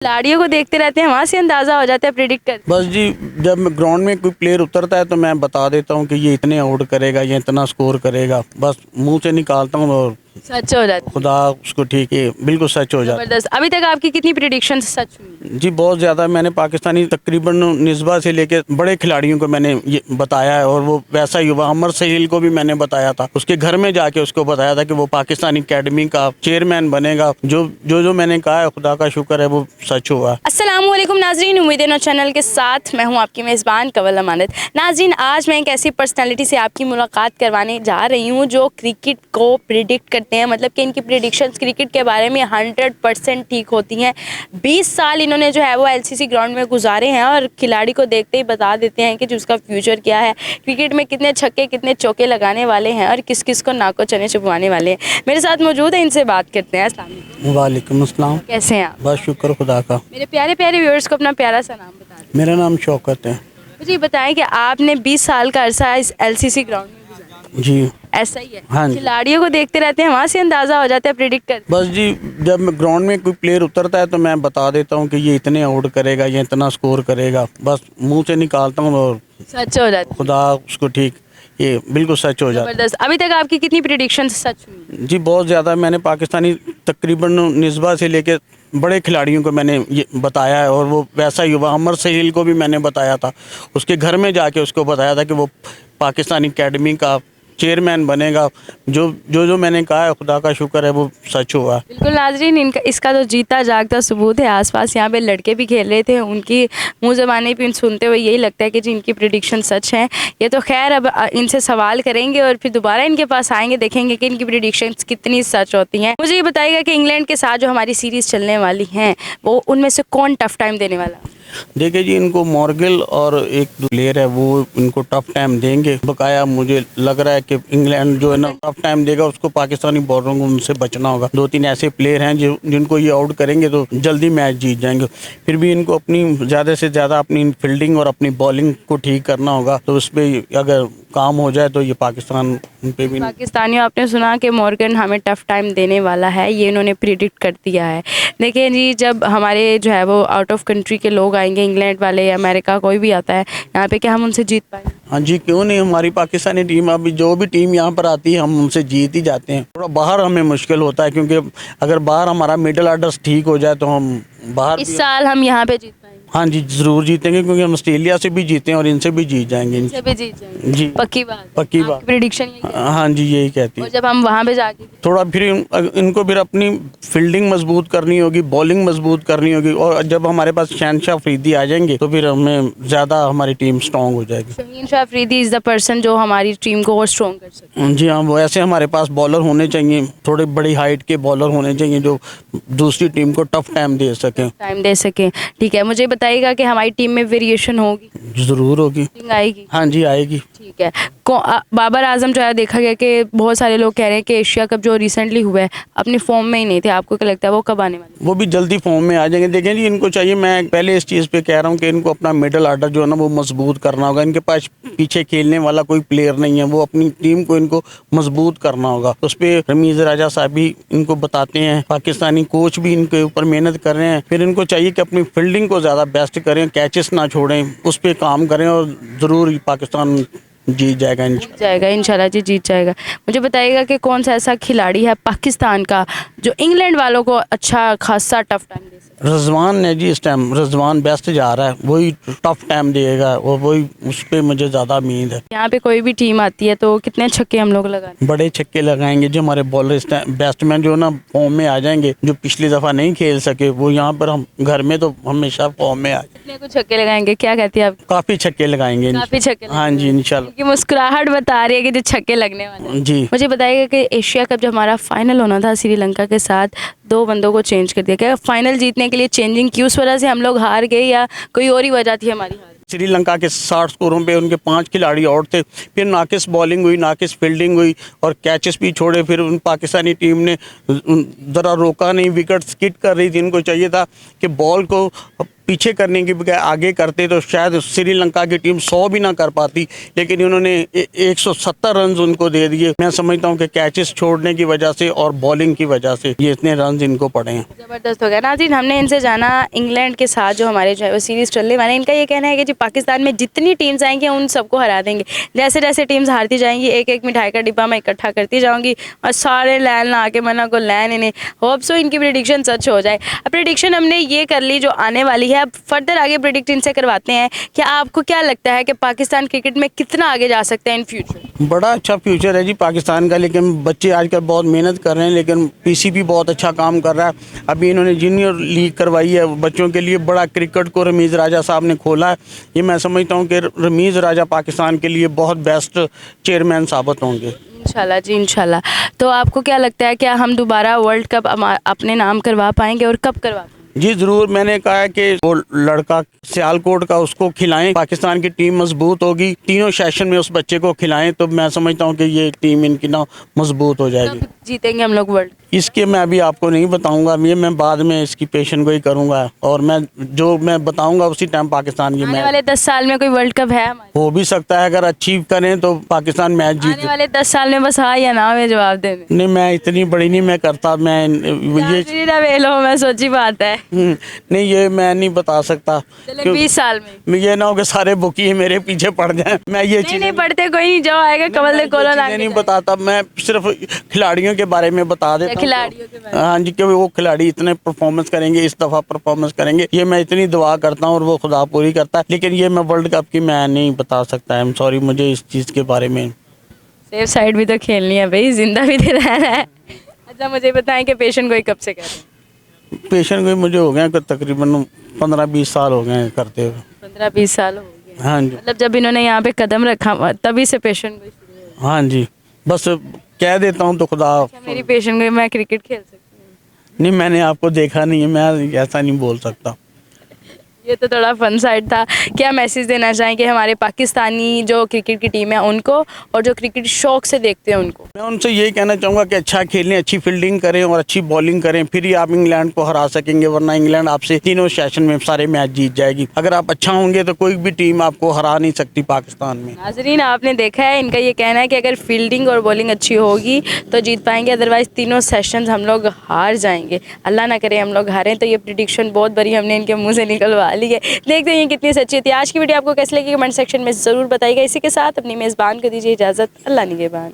खिलाड़ियों को देखते रहते हैं, वहाँ से अंदाजा हो जाता है, प्रिडिक्ट कर। बस जी, जब ग्राउंड में कोई प्लेयर उतरता है तो मैं बता देता हूँ कि ये इतने आउट करेगा, ये इतना स्कोर करेगा, बस मुंह से निकालता हूँ और सच हो जाता है। खुदा उसको ठीक है, बिल्कुल सच हो जाता जबरदस्त। अभी तक आपकी कितनी प्रिडिक्शन सच हुई? है। जी बहुत ज़्यादा, मैंने पाकिस्तानी तकरीबन निस्बा से लेके बड़े खिलाड़ियों को मैंने ये बताया है, और वो वैसा ही हुआ। अमर सहील को भी मैंने बताया था, उसके घर में जाके उसको बताया था कि वो पाकिस्तानी अकेडमी का चेयरमैन बनेगा। जो मैंने कहा है, खुदा का शुक्र है, वो सच हुआ। अस्सलामुअलैकुम नाजरीन, उम्मीदें चैनल के साथ मैं हूं आपकी मेज़बान कवल अमानत। नाजरीन, आज मैं एक ऐसी पर्सनालिटी से आपकी मुलाकात करवाने जा रही हूं जो क्रिकेट को प्रिडिक्ट करते हैं, मतलब कि इनकी प्रिडिक्शंस क्रिकेट के बारे में 100% ठीक होती हैं। 20 साल इन्होंने जो है वो एलसीसी ग्राउंड में गुजारे हैं और खिलाड़ी को देखते ही बता देते हैं कि जो उसका फ्यूचर क्या है, क्रिकेट में कितने छक्के कितने चौके लगाने वाले हैं और किस किस को नाको चने चुभवाने वाले हैं। मेरे साथ मौजूद है, इनसे बात करते हैं। अस्सलाम वालेकुम। वालेकुम अस्सलाम। कैसे हैं आप? बस शुक्र खुदा का। मेरे प्यारे प्यारे व्यूअर्स को अपना प्यारा सा नाम बता दें। मेरा नाम शौकत है। मुझे ये बताएं कि आपने 20 साल का अरसा इस एलसीसी ग्राउंड में गुजारा। जी ऐसा ही है? हाँ जी। खिलाड़ियों को देखते रहते हैं, वहाँ से अंदाजा हो जाता है, प्रिडिक्ट कर। बस जी, जब ग्राउंड में कोई प्लेयर उतरता है तो मैं बता देता हूँ कि ये इतने आउट करेगा, ये इतना स्कोर करेगा, बस मुंह से निकालता हूँ और सच हो जाता है। खुदा उसको ठीक, ये बिल्कुल सच हो जाता जबरदस्त। अभी तक आपकी कितनी प्रिडिक्शन सच हुई? है। जी बहुत ज़्यादा, मैंने पाकिस्तानी तकरीबन निस्बा से लेके बड़े खिलाड़ियों को मैंने ये बताया है, और वो वैसा ही हुआ। अमर सहील को भी मैंने बताया था, उसके घर में जाके उसको बताया था कि वो पाकिस्तानी अकेडमी का चेयरमैन बनेगा। जो मैंने कहा है, खुदा का शुक्र है, वो सच हुआ। बिल्कुल नाजरीन, इनका इसका तो जीता जागता सबूत है। आसपास यहाँ पे लड़के भी खेल रहे थे, उनकी मुंह ज़बानी भी सुनते हुए यही लगता है कि जी इनकी प्रिडिक्शन सच है। ये तो खैर अब इनसे सवाल करेंगे और फिर दोबारा इनके पास आएंगे, देखेंगे कि इनकी प्रिडिक्शन कितनी सच होती हैं। मुझे ये बताइएगा कि इंग्लैंड के साथ जो हमारी सीरीज़ चलने वाली हैं, वो उनमें से कौन टफ टाइम देने वाला? देखिए जी, इनको मॉर्गल और एक प्लेयर है, वो इनको टफ टाइम देंगे। बकाया मुझे लग रहा है कि इंग्लैंड जो है ना टफ टाइम देगा, उसको पाकिस्तानी बॉलरों को उनसे बचना होगा। 2-3 ऐसे प्लेयर हैं जिनको ये आउट करेंगे तो जल्दी मैच जीत जाएंगे। फिर भी इनको अपनी ज़्यादा से ज़्यादा अपनी फील्डिंग और अपनी बॉलिंग को ठीक करना होगा, तो उस पर अगर काम हो जाए तो ये पाकिस्तान पे भी। पाकिस्तानियों, आपने सुना कि मॉर्गन हमें टफ टाइम देने वाला है, ये इन्होंने प्रिडिक्ट कर दिया है। देखिए जी, जब हमारे जो है वो आउट ऑफ कंट्री के लोग आएंगे, इंग्लैंड वाले या अमेरिका कोई भी आता है यहाँ पे, क्या हम उनसे जीत पाएंगे? हाँ जी, क्यों नहीं। हमारी पाकिस्तानी टीम, अभी जो भी टीम यहाँ पर आती है, हम उनसे जीत ही जाते हैं। थोड़ा बाहर हमें मुश्किल होता है, क्योंकि अगर बाहर हमारा मिडिल ऑर्डर ठीक हो जाए तो हम बाहर इस साल हम यहाँ पे जीत पाएंगे? हाँ जी, ज़रूर जीतेंगे, क्योंकि हम ऑस्ट्रेलिया से भी जीते हैं और इनसे भी जीत जाएंगे। इनसे भी जीत जाएंगे? जी पक्की बात? पक्की बात। प्रिडिक्शन यही है? हाँ जी, यही कहती और है। जब हम वहाँ पे जाके थोड़ा फिर इनको फिर अपनी फील्डिंग मजबूत करनी होगी, बॉलिंग मजबूत करनी होगी, और जब हमारे पास शहनशाह अफरीदी आ जाएंगे तो फिर हमें ज़्यादा हमारी टीम स्ट्रॉन्ग हो जाएगी। शहनशाह अफरीदी इज़ द पर्सन जो हमारी टीम को और स्ट्रॉन्ग कर सकते जी हाँ, वो ऐसे हमारे पास बॉलर होने चाहिए, थोड़े बड़ी हाइट के बॉलर होने चाहिए जो दूसरी टीम को टफ टाइम दे सकें। टाइम दे सकें। ठीक है, मुझे बताइएगा कि हमारी टीम में वेरिएशन होगी? ज़रूर होगी। आएगी? हाँ जी, आएगी। ठीक है। बाबर आजम जो है, देखा गया कि बहुत सारे लोग कह रहे हैं कि एशिया कप जो रिसेंटली हुआ है अपनी फॉर्म में ही नहीं थे, आपको क्या लगता है वो कब आने वाले? वो भी जल्दी फॉर्म में आ जाएंगे। देखें जी, इनको चाहिए, मैं पहले इस चीज़ पे कह रहा हूँ कि इनको अपना मिडिल ऑर्डर जो है ना वो मजबूत करना होगा। इनके पास पीछे खेलने वाला कोई प्लेयर नहीं है, वो अपनी टीम को इनको मजबूत करना होगा। उस पर रमीज़ राजा साहब भी इनको बताते हैं, पाकिस्तानी कोच भी इनके ऊपर मेहनत कर रहे हैं। फिर इनको चाहिए कि अपनी फील्डिंग को ज़्यादा बेस्ट करें, कैचेस ना छोड़ें, उस पर काम करें, और ज़रूर पाकिस्तान जीत जाएगा। इंशाल्लाह जी, जीत जाएगा। मुझे बताइएगा कि कौन सा ऐसा खिलाड़ी है पाकिस्तान का जो इंग्लैंड वालों को अच्छा खासा टफ टाइम दे सकता है? रजवान है जी, इस टाइम रजवान बेस्ट जा रहा है, वही टफ टाइम देगा, और वही उस पर मुझे ज़्यादा उम्मीद है। यहाँ पे कोई भी टीम आती है तो कितने छक्के हम लोग लगाएंगे? बड़े छक्के लगाएंगे। जो हमारे बॉलर इस टाइम बैट्समैन जो ना फॉर्म में आ जाएंगे, जो पिछली दफ़ा नहीं खेल सके, वो यहाँ पर हम घर में तो हमेशा फॉर्म में आ जाए। कितने को छक्के लगाएंगे, क्या कहती है आप? काफ़ी छक्के लगाएंगे। काफी छक्के हाँ जी, इंशाल्लाह। की मुस्कुराहट बता रही है कि जो छक्के लगने वाले हैं। जी मुझे बताइएगा कि एशिया कप जब हमारा फाइनल होना था श्रीलंका के साथ, 2 बंदों को चेंज कर दिया, क्या फाइनल जीतने के लिए चेंजिंग की उस वजह से हम लोग हार गए या कोई और ही वजह थी हमारी हार? श्रीलंका के 60 स्कोरों पे उनके 5 खिलाड़ी आउट थे, फिर नाकिस बॉलिंग हुई, नाकिस फील्डिंग हुई, और कैचेस भी छोड़े। फिर उन पाकिस्तानी टीम ने ज़रा रोका नहीं, विकेट स्किट कर रही थी। इनको चाहिए था कि बॉल को पीछे करने की बजाय आगे करते तो शायद श्रीलंका की टीम 100 भी ना कर पाती, लेकिन इन्होंने 170 रन उनको दे दिए। मैं समझता हूँ कि कैचेस छोड़ने की वजह से और बॉलिंग की वजह से ये इतने रन इनको पड़े हैं। ज़बरदस्त हो गया। नाज़रीन, हमने इनसे जाना इंग्लैंड के साथ जो हमारे जो है वो सीरीज़ चलने वाले हैं, इनका ये कहना है कि जी पाकिस्तान में जितनी टीम्स आएंगी उन सबको हरा देंगे। जैसे जैसे टीम्स हारती जाएंगी एक एक मिठाई का डिब्बा मैं इकट्ठा करती जाऊंगी और सारे लैन ला के मना को लैन इन्हें। होप सो इनकी प्रिडिक्शन सच हो जाए। अब प्रिडिक्शन हमने ये कर ली जो आने वाली है, अब फर्दर आगे प्रिडिक्ट इनसे करवाते हैं कि आपको क्या लगता है कि पाकिस्तान क्रिकेट में कितना आगे जा सकता है इन फ्यूचर? बड़ा अच्छा फ्यूचर है जी पाकिस्तान का, लेकिन बच्चे आजकल बहुत मेहनत कर रहे हैं, लेकिन पीसीबी बहुत अच्छा काम कर रहा है। अभी इन्होंने जूनियर लीग करवाई है बच्चों के लिए, बड़ा क्रिकेट को रमीज़ राजा साहब ने खोला है। ये मैं समझता हूँ कि रमीज़ राजा पाकिस्तान के लिए बहुत बेस्ट चेयरमैन साबित होंगे। इंशाल्लाह जी, इंशाल्लाह। तो आपको क्या लगता है क्या हम दोबारा वर्ल्ड कप अपने नाम करवा पाएंगे और कब करवा पाएंगे? जी ज़रूर, मैंने कहा है कि वो लड़का सियालकोट का उसको खिलाएं, पाकिस्तान की टीम मजबूत होगी। तीनों सेशन में उस बच्चे को खिलाएं तो मैं समझता हूं कि ये टीम इनकी ना मजबूत हो जाएगी। कब जीतेंगे हम लोग वर्ल्ड? इसके मैं अभी आपको नहीं बताऊंगा, ये मैं बाद में इसकी पेशन गोई करूंगा और मैं जो मैं बताऊंगा उसी टाइम पाकिस्तान की आने वाले 10 साल में कोई वर्ल्ड कप है हमारे? हो भी सकता है, अगर अचीव करें तो पाकिस्तान मैच आने जीत। वाले 10 साल में बस हाँ या ना में जवाब देने। नहीं, मैं इतनी बड़ी नहीं मैं करता, मैं ये मैं सोची बात है। नहीं, ये मैं नहीं बता सकता। चले 20 साल में ये ना हो कि सारे बुकी मेरे पीछे पड़ जाएं। मैं ये चीज़ नहीं पढ़ते कोई नहीं, जो आएगा कमल दे कोलो ना नहीं बताता, मैं सिर्फ खिलाड़ियों के बारे में बता देता हूं। खिलाड़ियों के बारे में? हाँ जी, कि वो खिलाड़ी इतने परफॉर्मेंस करेंगे, इस दफ़ा परफॉर्मेंस करेंगे, ये मैं इतनी दुआ करता हूँ और वो खुदा पूरी करता है। लेकिन ये मैं वर्ल्ड कप की मैं नहीं बता सकता। आई एम सॉरी, मुझे इस चीज़ के बारे में। सेफ साइड भी तो खेलनी है भाई, जिंदा भी तो रहना है। अच्छा मुझे बताएं कि पेशेंट कोई कब से कर रहे हैं? पेशेंट कोई मुझे हो गया तकरीबन 15-20 साल हो गए हैं करते हुए। 15-20 साल हो गए? हाँ जी, मतलब जब इन्होंने यहाँ पे कदम रखा तभी से पेशेंट कोई शुरू हुआ? हाँ जी, बस कह देता हूँ तो खुदा। अच्छा, मेरी पेशेंट कोई मैं क्रिकेट खेल सकती हूँ? नहीं, मैंने आपको देखा नहीं है, मैं ऐसा नहीं बोल सकता। ये तो थोड़ा फन साइड था। क्या मैसेज देना चाहेंगे हमारे पाकिस्तानी जो क्रिकेट की टीम है उनको और जो क्रिकेट शौक से देखते हैं उनको? मैं उनसे यही कहना चाहूँगा कि अच्छा खेलें, अच्छी फील्डिंग करें और अच्छी बॉलिंग करें, फिर ही आप इंग्लैंड को हरा सकेंगे, वरना इंग्लैंड आपसे तीनों सेशन में सारे मैच जीत जाएगी। अगर आप अच्छा होंगे तो कोई भी टीम आपको हरा नहीं सकती पाकिस्तान में। नाजरीन, आपने देखा है इनका ये कहना है कि अगर फील्डिंग और बॉलिंग अच्छी होगी तो जीत पाएंगे, अदरवाइज़ तीनों सेशंस हम लोग हार जाएंगे। अल्लाह ना करे हम लोग हारें। तो ये प्रिडिक्शन बहुत बड़ी हमने इनके मुंह से निकलवा ली है। देखते हैं ये कितनी सच्ची थी। आज की वीडियो आपको कैसी लगी कमेंट सेक्शन में ज़रूर बताइएगा। इसी के साथ अपनी मेज़बान को दीजिए इजाज़त। अल्लाह निगहबान।